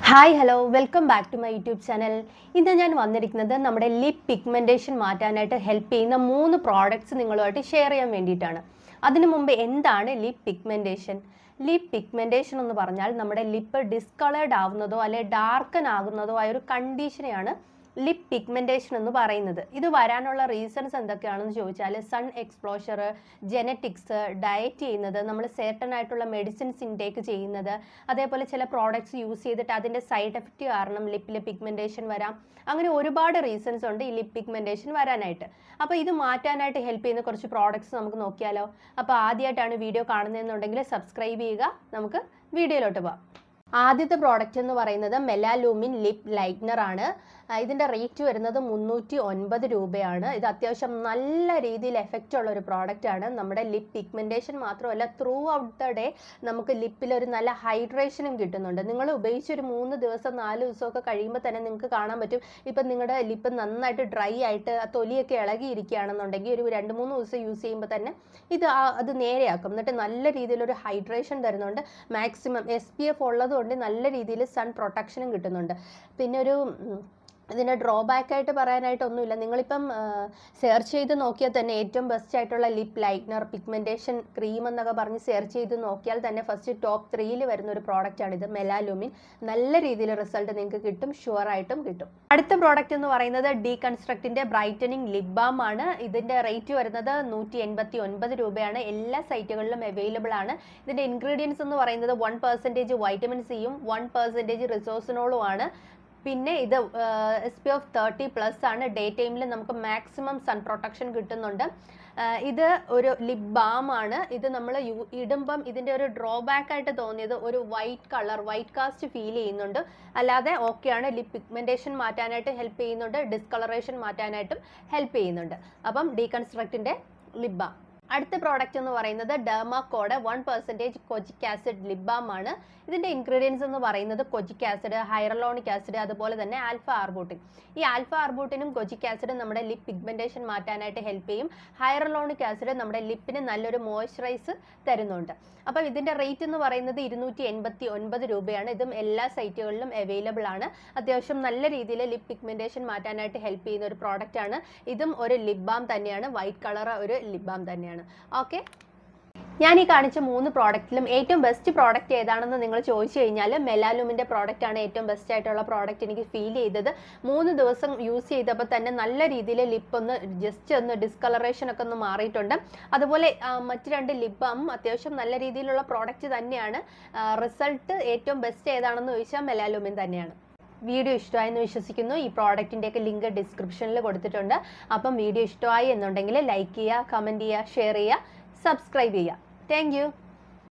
Hi hello welcome back to my YouTube channel. ഇന്ന് ഞാൻ വന്നിരിക്കുന്നത് നമ്മുടെ ലിപ് പിഗ്മെൻറ്റേഷൻ മാറ്റാനായിട്ട് ഹെൽപ്പ് ചെയ്യുന്ന 3 പ്രോഡക്റ്റ്സ് നിങ്ങളുമായിട്ട് ഷെയർ ചെയ്യാൻ വേണ്ടിയിട്ടാണ്. അതിനു മുമ്പ് എന്താണ് ലിപ് പിഗ്മെൻറ്റേഷൻ? ലിപ് പിഗ്മെൻറ്റേഷൻ എന്ന് പറഞ്ഞാൽ നമ്മുടെ ലിപ്പ് ഡിസ്കളേർഡ് ആവുന്നതോ അല്ലെ ഡാർക്കൻ ആകുന്നതോ ആയ ഒരു കണ്ടീഷനെയാണ് ലിപ് പിഗ്മെൻറ്റേഷൻ എന്ന് പറയുന്നത്. ഇത് വരാനുള്ള റീസൺസ് എന്തൊക്കെയാണെന്ന് ചോദിച്ചാൽ സൺ എക്സ്പ്ലോഷർ, ജെനറ്റിക്സ്, ഡയറ്റ് ചെയ്യുന്നത്, നമ്മൾ സേർട്ടൺ ആയിട്ടുള്ള മെഡിസിൻസ് ഇൻടേക്ക് ചെയ്യുന്നത്, അതേപോലെ ചില പ്രോഡക്ട്സ് യൂസ് ചെയ്തിട്ട് അതിൻ്റെ സൈഡ് എഫക്റ്റ് കാരണം ലിപ്പിൽ പിഗ്മെൻറ്റേഷൻ വരാം. അങ്ങനെ ഒരുപാട് റീസൺസ് ഉണ്ട് ഈ ലിപ് പിഗ്മെൻറ്റേഷൻ വരാനായിട്ട്. അപ്പോൾ ഇത് മാറ്റാനായിട്ട് ഹെൽപ്പ് ചെയ്യുന്ന കുറച്ച് പ്രോഡക്ട്സ് നമുക്ക് നോക്കിയാലോ. അപ്പോൾ ആദ്യമായിട്ടാണ് വീഡിയോ കാണുന്നതെന്നുണ്ടെങ്കിൽ സബ്സ്ക്രൈബ് ചെയ്യുക. നമുക്ക് വീഡിയോയിലോട്ട് പോകാം. ആദ്യത്തെ പ്രോഡക്റ്റ് എന്ന് പറയുന്നത് മെലാലൂമിൻ ലിപ് ലൈറ്റ്നർ ആണ്. ഇതിൻ്റെ റേറ്റ് വരുന്നത് 309 രൂപയാണ്. ഇത് അത്യാവശ്യം നല്ല രീതിയിൽ എഫക്റ്റ് ഉള്ള ഒരു പ്രോഡക്റ്റ് ആണ്. നമ്മുടെ ലിപ് പിഗ്മെൻറ്റേഷൻ മാത്രമല്ല, ത്രൂ ഔട്ട് ദ ഡേ നമുക്ക് ലിപ്പിലൊരു നല്ല ഹൈഡ്രേഷനും കിട്ടുന്നുണ്ട്. നിങ്ങൾ ഉപയോഗിച്ചൊരു 3 ദിവസം 4 ദിവസമൊക്കെ കഴിയുമ്പോൾ തന്നെ നിങ്ങൾക്ക് കാണാൻ പറ്റും, ഇപ്പം നിങ്ങളുടെ ലിപ്പ് നന്നായിട്ട് ഡ്രൈ ആയിട്ട് തൊലിയൊക്കെ ഇളകിയിരിക്കുകയാണെന്നുണ്ടെങ്കിൽ ഒരു 2-3 ദിവസം യൂസ് ചെയ്യുമ്പോൾ തന്നെ അത് നേരെയാക്കും. എന്നിട്ട് നല്ല രീതിയിലൊരു ഹൈഡ്രേഷൻ തരുന്നുണ്ട്. മാക്സിമം SPF ഉള്ളതുകൊണ്ട് നല്ല രീതിയിൽ സൺ പ്രൊട്ടക്ഷനും കിട്ടുന്നുണ്ട്. പിന്നെ ഇതിൻ്റെ ഡ്രോബാക്ക് ആയിട്ട് പറയാനായിട്ടൊന്നുമില്ല. നിങ്ങളിപ്പം സെർച്ച് ചെയ്ത് നോക്കിയാൽ തന്നെ ഏറ്റവും ബെസ്റ്റ് ആയിട്ടുള്ള ലിപ് ലൈറ്റ്നർ പിഗ്മെൻറ്റേഷൻ ക്രീം എന്നൊക്കെ പറഞ്ഞ് സെർച്ച് ചെയ്ത് നോക്കിയാൽ തന്നെ ഫസ്റ്റ് ടോപ്പ് 3യിൽ വരുന്ന ഒരു പ്രോഡക്റ്റാണിത്, മെലാലൂമിൻ. നല്ല രീതിയിൽ റിസൾട്ട് നിങ്ങൾക്ക് കിട്ടും, ഷുവറായിട്ടും കിട്ടും. അടുത്ത പ്രോഡക്റ്റ് എന്ന് പറയുന്നത് ഡീകൺസ്ട്രക്റ്റിൻ്റെ ബ്രൈറ്റനിങ് ലിപ് ബാം ആണ്. ഇതിൻ്റെ റേറ്റ് വരുന്നത് 189 രൂപയാണ്. എല്ലാ സൈറ്റുകളിലും അവൈലബിൾ ആണ്. ഇതിൻ്റെ ഇൻഗ്രീഡിയൻസ് എന്ന് പറയുന്നത് 1% വൈറ്റമിൻ സിയും 1% റിസോസിനോളും ആണ്. പിന്നെ ഇത് SPF 30+ ആണ്. ഡേ ടൈമിൽ നമുക്ക് മാക്സിമം സൺ പ്രൊട്ടക്ഷൻ കിട്ടുന്നുണ്ട്. ഇത് ഒരു ലിപ് ബാം ആണ്. ഇത് നമ്മൾ ഇടുമ്പം ഇതിൻ്റെ ഒരു ഡ്രോബാക്ക് ആയിട്ട് തോന്നിയത് ഒരു വൈറ്റ് കാസ്റ്റ് ഫീൽ ചെയ്യുന്നുണ്ട്. അല്ലാതെ ഓക്കെയാണ്. ലിപ് പിഗ്മെൻറ്റേഷൻ മാറ്റാനായിട്ട് ഹെൽപ്പ് ചെയ്യുന്നുണ്ട്, ഡിസ്കളറേഷൻ മാറ്റാനായിട്ടും ഹെൽപ്പ് ചെയ്യുന്നുണ്ട്. അപ്പം ഡീകൺസ്ട്രക്റ്റിൻ്റെ ലിപ് ബാം. അടുത്ത പ്രോഡക്റ്റ് എന്ന് പറയുന്നത് ഡെർമാക്കോയുടെ 1% കൊജിക് ആസിഡ് ലിപ് ബാം ആണ്. ഇതിൻ്റെ ഇൻഗ്രീഡിയൻസ് എന്ന് പറയുന്നത് കൊജിക് ആസിഡ്, ഹൈറലോണിക് ആസിഡ്, അതുപോലെ തന്നെ ആൽഫ ആർബൂട്ടിൻ. ഈ ആൽഫ ആർബൂട്ടിനും കൊജിക് ആസിഡും നമ്മുടെ ലിപ് പിഗ്മെൻറ്റേഷൻ മാറ്റാനായിട്ട് ഹെൽപ്പ് ചെയ്യും. ഹൈറലോണിക് ആസിഡ് നമ്മുടെ ലിപ്പിന് നല്ലൊരു മോയ്സ്ചറൈസ് തരുന്നുണ്ട്. അപ്പോൾ ഇതിൻ്റെ റേറ്റ് എന്ന് പറയുന്നത് 289 രൂപയാണ്. ഇതും എല്ലാ സൈറ്റുകളിലും അവൈലബിൾ ആണ്. അത്യാവശ്യം നല്ല രീതിയിൽ ലിപ് പിഗ്മെൻറ്റേഷൻ മാറ്റാനായിട്ട് ഹെൽപ്പ് ചെയ്യുന്ന ഒരു പ്രോഡക്റ്റ് ആണ്. ഇതും ഒരു ലിപ് ബാം തന്നെയാണ്, വൈറ്റ് കളർ ഒരു ലിപ് ബാം തന്നെയാണ്. ഓക്കെ, ഞാൻ ഈ കാണിച്ച 3 പ്രോഡക്റ്റിലും ഏറ്റവും ബെസ്റ്റ് പ്രോഡക്റ്റ് ഏതാണെന്ന് നിങ്ങൾ ചോദിച്ചു കഴിഞ്ഞാൽ മെലാലൂമിൻ്റെ പ്രോഡക്റ്റ് ആണ് ഏറ്റവും ബെസ്റ്റ് ആയിട്ടുള്ള പ്രോഡക്റ്റ് എനിക്ക് ഫീൽ ചെയ്തത്. 3 ദിവസം യൂസ് ചെയ്തപ്പോൾ തന്നെ നല്ല രീതിയിൽ ലിപ്പ് ഒന്ന് ഡിസ്കളറേഷൻ ഒക്കെ ഒന്ന് മാറിയിട്ടുണ്ട്. അതുപോലെ മറ്റ് 2 ലിപ് ബാമും അത്യാവശ്യം നല്ല രീതിയിലുള്ള പ്രോഡക്റ്റ് തന്നെയാണ്. റിസൾട്ട് ഏറ്റവും ബെസ്റ്റ് ഏതാണെന്ന് ചോദിച്ചാൽ മെലാലൂമിൻ തന്നെയാണ്. വീഡിയോ ഇഷ്ടമായെന്ന് വിശ്വസിക്കുന്നു. ഈ പ്രോഡക്റ്റിൻ്റെയൊക്കെ ലിങ്ക് ഡിസ്ക്രിപ്ഷനിൽ കൊടുത്തിട്ടുണ്ട്. അപ്പം വീഡിയോ ഇഷ്ടമായി എന്നുണ്ടെങ്കിൽ ലൈക്ക് ചെയ്യുക, കമൻറ്റ് ചെയ്യുക, ഷെയർ ചെയ്യുക, സബ്സ്ക്രൈബ് ചെയ്യുക. Thank you.